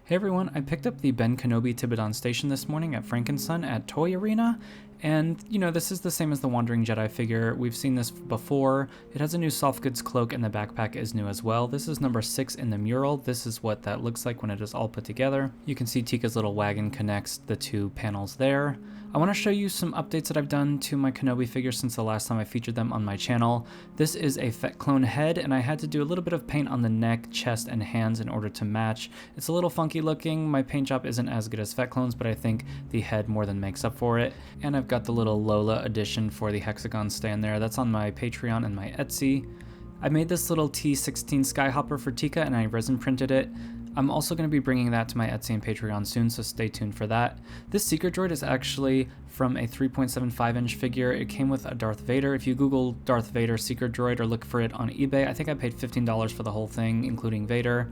Hey everyone, I picked up the Ben Kenobi Tibidon station this morning at Frankenson at Toy Arena, and this is the same as the Wandering Jedi figure. We've seen this before. It has a new soft goods cloak and the backpack is new as well. This is number 6 in the mural. This is what that looks like when it is all put together. You can see Tika's little wagon connects the two panels there. I want to show you some updates that I've done to my Kenobi figures since the last time I featured them on my channel. This is a Fett clone head, and I had to do a little bit of paint on the neck, chest, and hands in order to match. It's a little funky looking. My paint job isn't as good as Fett clones, but I think the head more than makes up for it. And I've got the little Lola edition for the hexagon stand there. That's on my Patreon and my Etsy. I made this little T16 Skyhopper for Tika, and I resin printed it. I'm also going to be bringing that to my Etsy and Patreon soon, so stay tuned for that. This Secret Droid is actually from a 3.75 inch figure. It came with a Darth Vader. If you Google Darth Vader Secret Droid or look for it on eBay, I think I paid $15 for the whole thing, including Vader.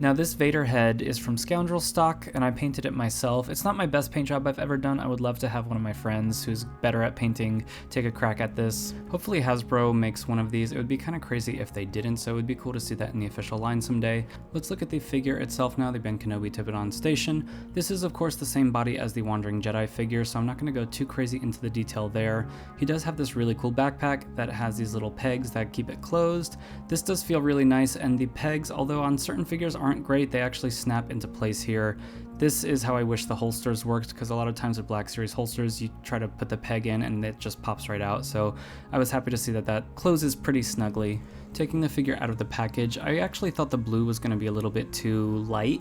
Now this Vader head is from Scoundrel stock, and I painted it myself. It's not my best paint job I've ever done. I would love to have one of my friends who's better at painting take a crack at this. Hopefully Hasbro makes one of these. It would be kind of crazy if they didn't, so it would be cool to see that in the official line someday. Let's look at the figure itself now, the Ben Kenobi Tibidon station. This is of course the same body as the Wandering Jedi figure, so I'm not going to go too crazy into the detail there. He does have this really cool backpack that has these little pegs that keep it closed. This does feel really nice, and the pegs, although on certain figures aren't great, they actually snap into place here. This is how I wish the holsters worked, because a lot of times with Black Series holsters you try to put the peg in and it just pops right out, so I was happy to see that that closes pretty snugly. Taking the figure out of the package, I actually thought the blue was going to be a little bit too light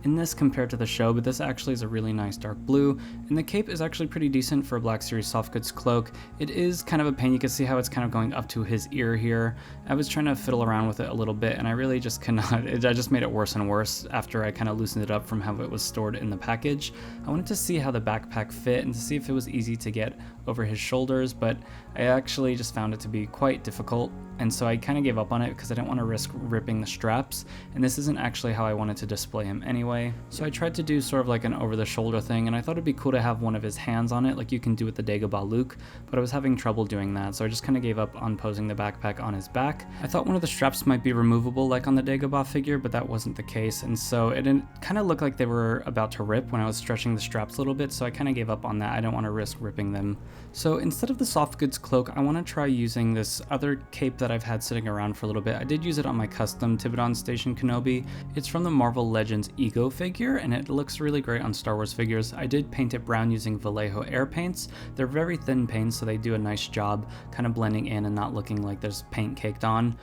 in this compared to the show, but this actually is a really nice dark blue, and the cape is actually pretty decent for a Black Series soft goods cloak. It is kind of a pain. You can see how it's kind of going up to his ear here. I was trying to fiddle around with it a little bit, and I really just cannot. I just made it worse and worse after I kind of loosened it up from how it was stored in the package. I wanted to see how the backpack fit and to see if it was easy to get over his shoulders, but I actually just found it to be quite difficult, and so I kind of gave up on it because I didn't want to risk ripping the straps, and this isn't actually how I wanted to display him anyway. So I tried to do sort of like an over-the-shoulder thing, and I thought it'd be cool to have one of his hands on it like you can do with the Dagobah Luke, but I was having trouble doing that, so I just kind of gave up on posing the backpack on his back. I thought one of the straps might be removable like on the Dagobah figure, but that wasn't the case, and so it kind of looked like they were about to rip when I was stretching the straps a little bit, so I kind of gave up on that. I don't want to risk ripping them. So instead of the soft goods cloak, I want to try using this other cape that I've had sitting around for a little bit. I did use it on my custom Tibidon Station Kenobi. It's from the Marvel Legends Ego figure, and it looks really great on Star Wars figures. I did paint it brown using Vallejo air paints. They're very thin paints, so they do a nice job kind of blending in and not looking like there's paint caked on.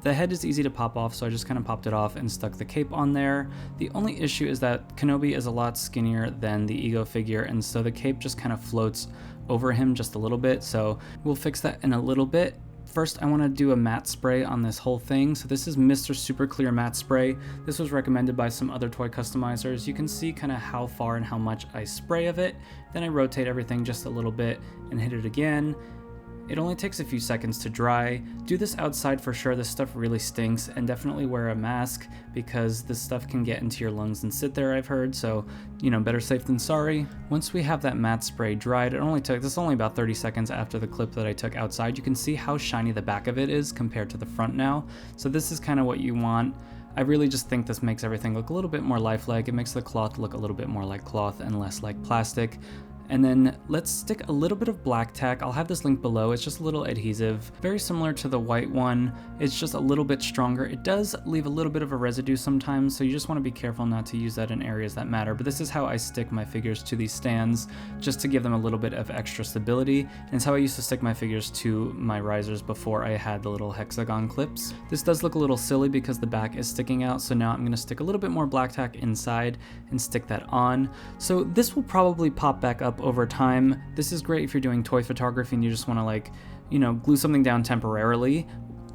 The head is easy to pop off, so I just kind of popped it off and stuck the cape on there. The only issue is that Kenobi is a lot skinnier than the Ego figure, and so the cape just kind of floats over him just a little bit, so we'll fix that in a little bit. First, I want to do a matte spray on this whole thing. So this is Mr. Super Clear Matte Spray. This was recommended by some other toy customizers. You can see kind of how far and how much I spray of it. Then I rotate everything just a little bit and hit it again. It only takes a few seconds to dry. Do this outside for sure. This stuff really stinks, and definitely wear a mask because this stuff can get into your lungs and sit there, I've heard, so better safe than sorry. Once we have that matte spray dried, this is only about 30 seconds after the clip that I took outside. You can see how shiny the back of it is compared to the front now, so this is kind of what you want. I really just think this makes everything look a little bit more lifelike. It makes the cloth look a little bit more like cloth and less like plastic. And then let's stick a little bit of black tack. I'll have this link below. It's just a little adhesive, very similar to the white one. It's just a little bit stronger. It does leave a little bit of a residue sometimes, so you just want to be careful not to use that in areas that matter. But this is how I stick my figures to these stands, just to give them a little bit of extra stability. And it's how I used to stick my figures to my risers before I had the little hexagon clips. This does look a little silly because the back is sticking out, so now I'm going to stick a little bit more black tack inside and stick that on. So this will probably pop back up over time. This is great if you're doing toy photography and you just want to glue something down temporarily.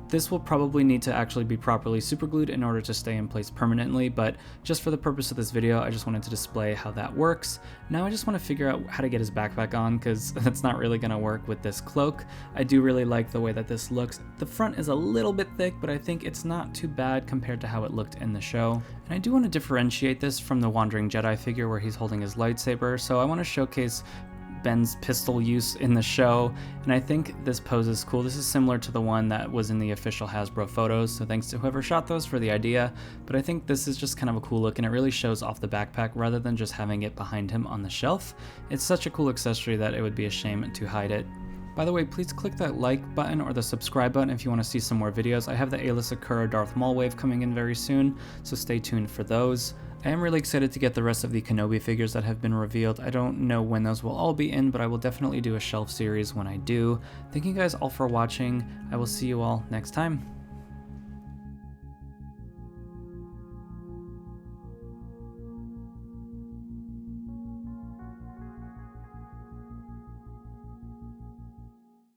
This will probably need to actually be properly super glued in order to stay in place permanently, but just for the purpose of this video, I just wanted to display how that works. Now I just want to figure out how to get his backpack on, because that's not really going to work with this cloak. I do really like the way that this looks. The front is a little bit thick, but I think it's not too bad compared to how it looked in the show. And I do want to differentiate this from the Wandering Jedi figure where he's holding his lightsaber, so I want to showcase Ben's pistol use in the show, and I think this pose is cool. This is similar to the one that was in the official Hasbro photos, so thanks to whoever shot those for the idea, but I think this is just kind of a cool look, and it really shows off the backpack rather than just having it behind him on the shelf. It's such a cool accessory that it would be a shame to hide it. By the way, please click that like button or the subscribe button if you want to see some more videos. I have the A-list Sakura Darth Maul wave coming in very soon, so stay tuned for those. I am really excited to get the rest of the Kenobi figures that have been revealed. I don't know when those will all be in, but I will definitely do a shelf series when I do. Thank you guys all for watching. I will see you all next time.